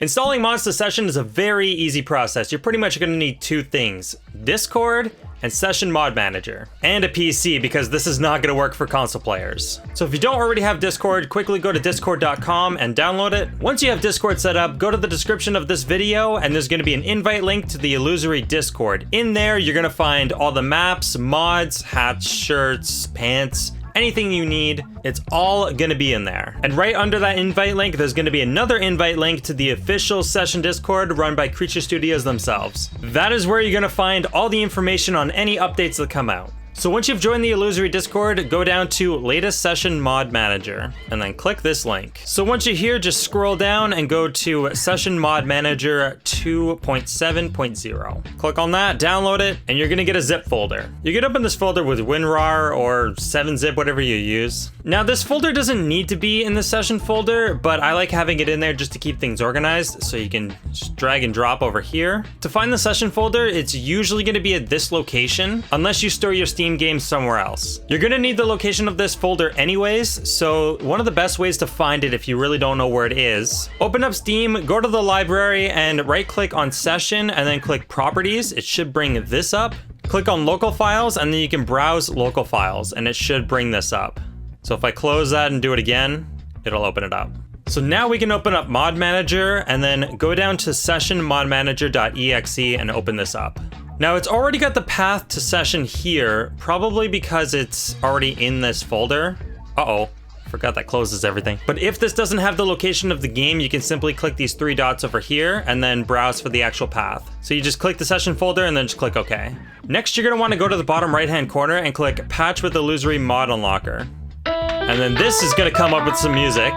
Installing mods to Session is a very easy process. You're pretty much going to need two things: Discord and Session Mod Manager, and a PC, because this is not going to work for console players. So if you don't already have Discord, quickly go to discord.com and download it. Once you have Discord set up, go to the description of this video and there's going to be an invite link to the Illusory Discord. In there, you're going to find all the maps, mods, hats, shirts, pants, anything you need. It's all gonna be in there. And right under that invite link, there's gonna be another invite link to the official Session Discord run by Creature Studios themselves. That is where you're gonna find all the information on any updates that come out. So once you've joined the Illusory Discord, go down to Latest Session Mod Manager, and then click this link. So once you're here, just scroll down and go to Session Mod Manager 2.7.0. Click on that, download it, and you're gonna get a zip folder. You can open this folder with WinRAR or 7-zip, whatever you use. Now this folder doesn't need to be in the Session folder, but I like having it in there just to keep things organized, so you can just drag and drop over here. To find the Session folder, it's usually gonna be at this location, unless you store your Steam games somewhere else. You're gonna need the location of this folder anyways, so one of the best ways to find it if you really don't know where it is, open up Steam, go to the library and right click on Session and then click Properties. It should bring this up. Click on Local Files and then you can browse local files and it should bring this up. So if I close that and do it again, it'll open it up. So now we can open up Mod Manager and then go down to sessionmodmanager.exe and open this up. Now it's already got the path to Session here, probably because it's already in this folder. Uh-oh, forgot that closes everything. But if this doesn't have the location of the game, you can simply click these three dots over here and then browse for the actual path. So you just click the Session folder and then just click OK. Next, you're gonna wanna go to the bottom right-hand corner and click Patch with Illusory Mod Unlocker. And then this is gonna come up with some music.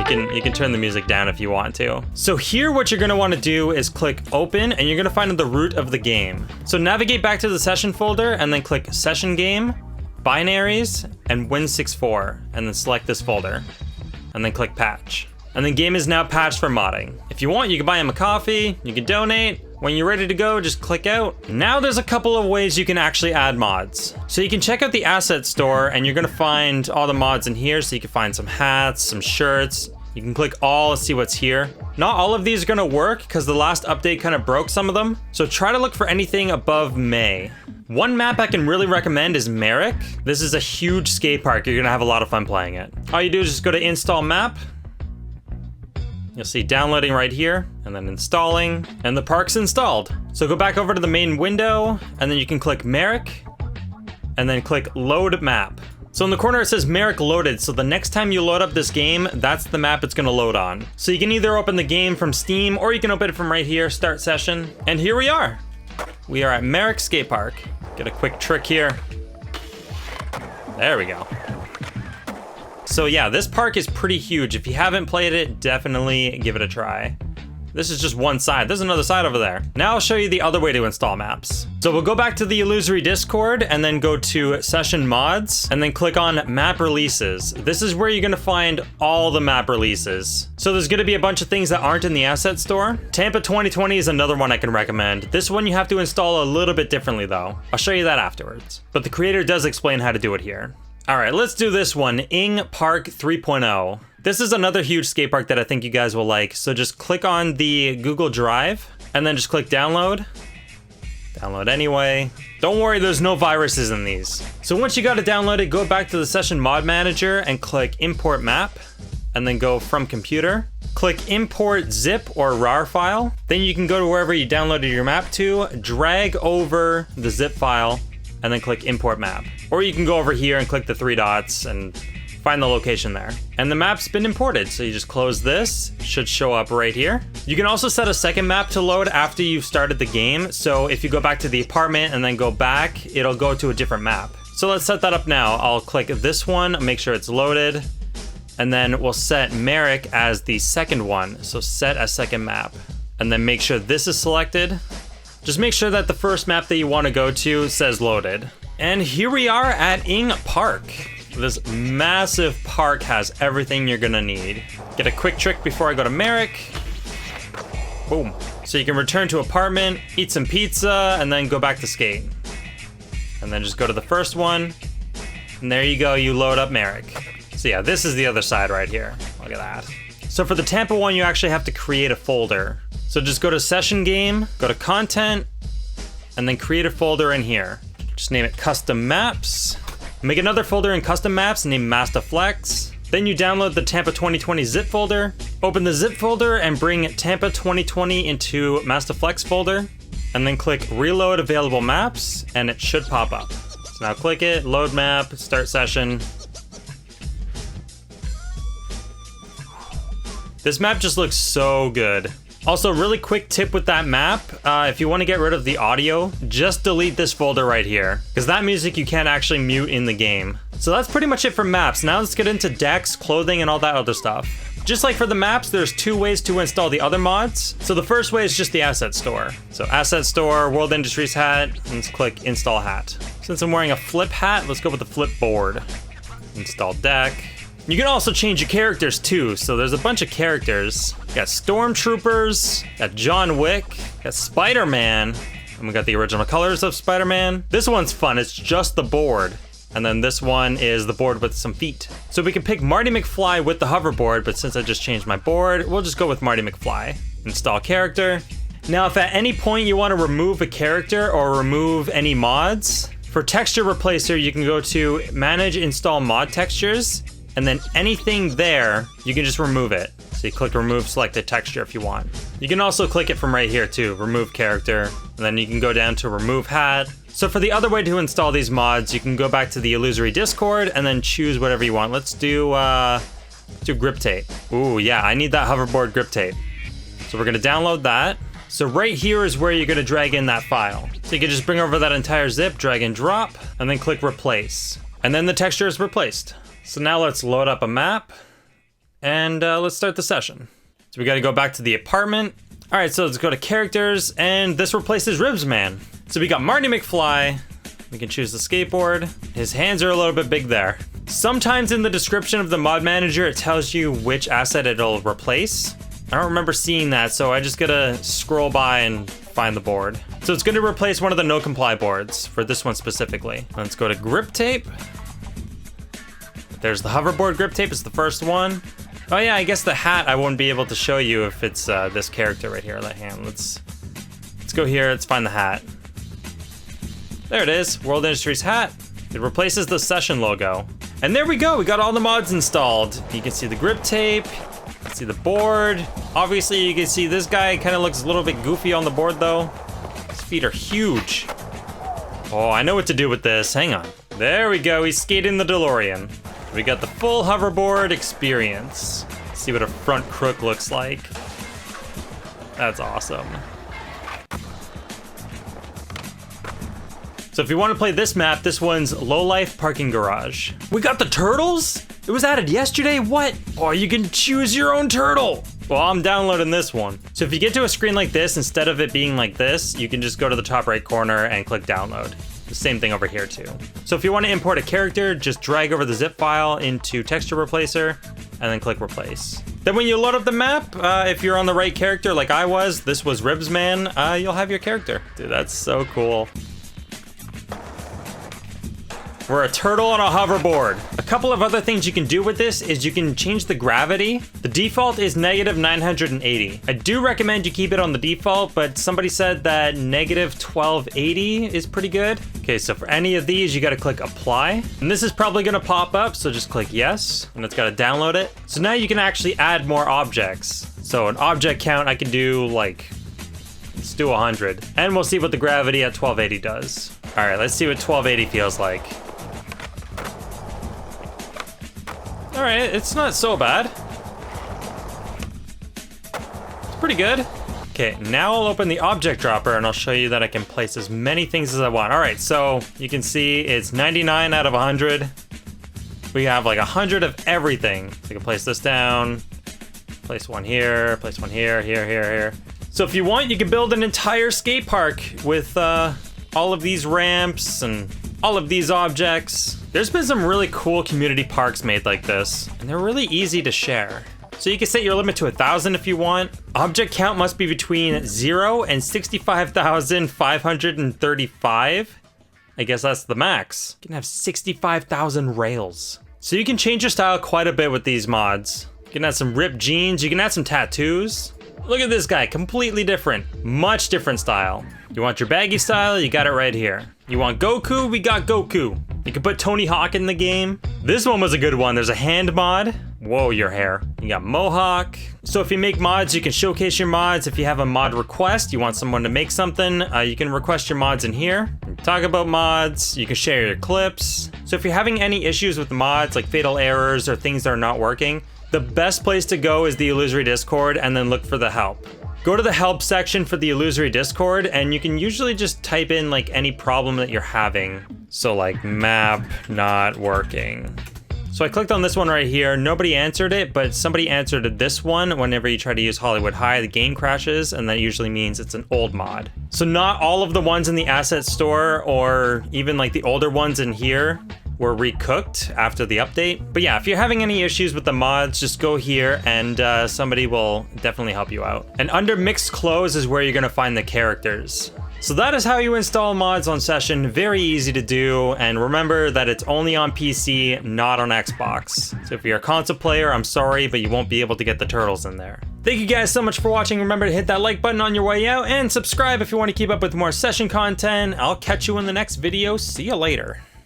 You can turn the music down if you want to. So here what you're gonna wanna do is click open and you're gonna find the root of the game. So navigate back to the Session folder and then click Session Game, Binaries, and Win64, and then select this folder. And then click Patch. And the game is now patched for modding. If you want, you can buy him a coffee, you can donate. When you're ready to go, just click out. Now there's a couple of ways you can actually add mods. So you can check out the asset store and you're gonna find all the mods in here. So you can find some hats, some shirts. You can click all and see what's here. Not all of these are gonna work because the last update kind of broke some of them. So try to look for anything above May. One map I can really recommend is Merrick. This is a huge skate park. You're gonna have a lot of fun playing it. All you do is just go to Install Map. You'll see downloading right here, and then installing, and the park's installed. So go back over to the main window, and then you can click Merrick, and then click Load Map. So in the corner it says Merrick Loaded, so the next time you load up this game, that's the map it's gonna load on. So you can either open the game from Steam, or you can open it from right here, Start Session, and here we are. We are at Merrick Skate Park. Get a quick trick here. There we go. So yeah, this park is pretty huge. If you haven't played it, definitely give it a try. This is just one side. There's another side over there. Now I'll show you the other way to install maps. So we'll go back to the Illusory Discord and then go to Session Mods and then click on Map Releases. This is where you're gonna find all the map releases. So there's gonna be a bunch of things that aren't in the asset store. Tampa 2020 is another one I can recommend. This one you have to install a little bit differently though. I'll show you that afterwards. But the creator does explain how to do it here. All right, let's do this one, Ing Park 3.0. This is another huge skate park that I think you guys will like. So just click on the Google Drive and then just click download. Download anyway. Don't worry, there's no viruses in these. So once you got it downloaded, go back to the Session Mod Manager and click Import Map and then go from computer. Click Import Zip or RAR file. Then you can go to wherever you downloaded your map to, drag over the zip file and then click Import Map. Or you can go over here and click the three dots and find the location there. And the map's been imported, so you just close this, it should show up right here. You can also set a second map to load after you've started the game, so if you go back to the apartment and then go back, it'll go to a different map. So let's set that up now. I'll click this one, make sure it's loaded, and then we'll set Merrick as the second one, so set a second map. And then make sure this is selected. Just make sure that the first map that you want to go to says loaded. And here we are at Ing Park. This massive park has everything you're gonna need. Get a quick trick before I go to Merrick. Boom. So you can return to apartment, eat some pizza, and then go back to skate. And then just go to the first one. And there you go, you load up Merrick. So yeah, this is the other side right here. Look at that. So for the Tampa one, you actually have to create a folder. So just go to session game, go to content, and then create a folder in here. Just name it custom maps. Make another folder in custom maps named Mastaflex. Then you download the Tampa 2020 zip folder. Open the zip folder and bring Tampa 2020 into Mastaflex folder. And then click reload available maps and it should pop up. So now click it, load map, start session. This map just looks so good. Also, really quick tip with that map, if you want to get rid of the audio, just delete this folder right here, because that music you can't actually mute in the game. So that's pretty much it for maps. Now let's get into decks, clothing, and all that other stuff. Just like for the maps, there's 2 ways to install the other mods. So the first way is just the asset store. So asset store, World Industries hat, and let's click install hat. Since I'm wearing a flip hat, let's go with the flip board. Install deck. You can also change your characters too, so there's a bunch of characters. Got Stormtroopers, got John Wick, got Spider-Man, and we got the original colors of Spider-Man. This one's fun, it's just the board. And then this one is the board with some feet. So we can pick Marty McFly with the hoverboard, but since I just changed my board, we'll just go with Marty McFly. Install character. Now, if at any point you want to remove a character or remove any mods, for texture replacer, you can go to manage install mod textures, and then anything there, you can just remove it. So you click remove selected texture if you want. You can also click it from right here too, remove character, and then you can go down to remove hat. So for the other way to install these mods, you can go back to the Illusory Discord and then choose whatever you want. Let's do grip tape. Ooh, yeah, I need that hoverboard grip tape. So we're gonna download that. So right here is where you're gonna drag in that file. So you can just bring over that entire zip, drag and drop, and then click replace. And then the texture is replaced. So now let's load up a map and let's start the session. So we got to go back to the apartment. All right, so let's go to characters and this replaces Ribs Man. So we got Marty McFly. We can choose the skateboard. His hands are a little bit big there. Sometimes in the description of the mod manager, it tells you which asset it'll replace. I don't remember seeing that, so I just gotta scroll by and find the board. So it's gonna replace one of the no comply boards for this one specifically. Let's go to grip tape. There's the hoverboard grip tape, it's the first one. Oh yeah, I guess the hat I won't be able to show you if it's this character right here, that hand. Let's go here, let's find the hat. There it is, World Industries hat. It replaces the session logo. And there we go, we got all the mods installed. You can see the grip tape, you can see the board. Obviously you can see this guy kind of looks a little bit goofy on the board though. His feet are huge. Oh, I know what to do with this, hang on. There we go, he's skating the DeLorean. We got the full hoverboard experience. Let's see what a front crook looks like. That's awesome. So if you want to play this map, this one's Low Life Parking Garage. We got the turtles? It was added yesterday? What? Oh, you can choose your own turtle. Well, I'm downloading this one. So if you get to a screen like this, instead of it being like this, you can just go to the top right corner and click download. The same thing over here too. So if you want to import a character, just drag over the zip file into texture replacer and then click replace. Then when you load up the map, if you're on the right character like I was, this was Ribs Man, you'll have your character. Dude, that's so cool. We're a turtle on a hoverboard. A couple of other things you can do with this is you can change the gravity. The default is negative 980. I do recommend you keep it on the default, but somebody said that negative 1280 is pretty good. Okay, so for any of these, you gotta click apply. And this is probably gonna pop up, so just click yes, and it's gotta download it. So now you can actually add more objects. So an object count, I can do like, let's do 100. And we'll see what the gravity at 1280 does. All right, let's see what 1280 feels like. All right, it's not so bad. It's pretty good. Okay, now I'll open the object dropper and I'll show you that I can place as many things as I want. All right, so you can see it's 99 out of 100. We have like 100 of everything. So you can place this down, place one here, here, here. So if you want, you can build an entire skate park with all of these ramps and all of these objects. There's been some really cool community parks made like this, and they're really easy to share. So you can set your limit to 1,000 if you want. Object count must be between 0 and 65,535. I guess that's the max. You can have 65,000 rails. So you can change your style quite a bit with these mods. You can add some ripped jeans. You can add some tattoos. Look at this guy, completely different. Much different style. You want your baggy style? You got it right here. You want Goku? We got Goku. You can put Tony Hawk in the game. This one was a good one. There's a hand mod. Whoa, your hair. You got Mohawk. So if you make mods, you can showcase your mods. If you have a mod request, you want someone to make something, you can request your mods in here. Talk about mods. You can share your clips. So if you're having any issues with mods, like fatal errors or things that are not working, the best place to go is the Illusory Discord and then look for the help. Go to the help section for the Illusory Discord and you can usually just type in like any problem that you're having. So like map not working. So I clicked on this one right here. Nobody answered it, but somebody answered this one. Whenever you try to use Hollywood High, the game crashes, and that usually means it's an old mod. So not all of the ones in the asset store or even like the older ones in here were recooked after the update. But yeah, if you're having any issues with the mods, just go here and somebody will definitely help you out. And under mixed clothes is where you're gonna find the characters. So that is how you install mods on Session. Very easy to do, and remember that it's only on PC, not on Xbox. So if you're a console player, I'm sorry, but you won't be able to get the turtles in there. Thank you guys so much for watching. Remember to hit that like button on your way out, and subscribe if you want to keep up with more Session content. I'll catch you in the next video. See you later.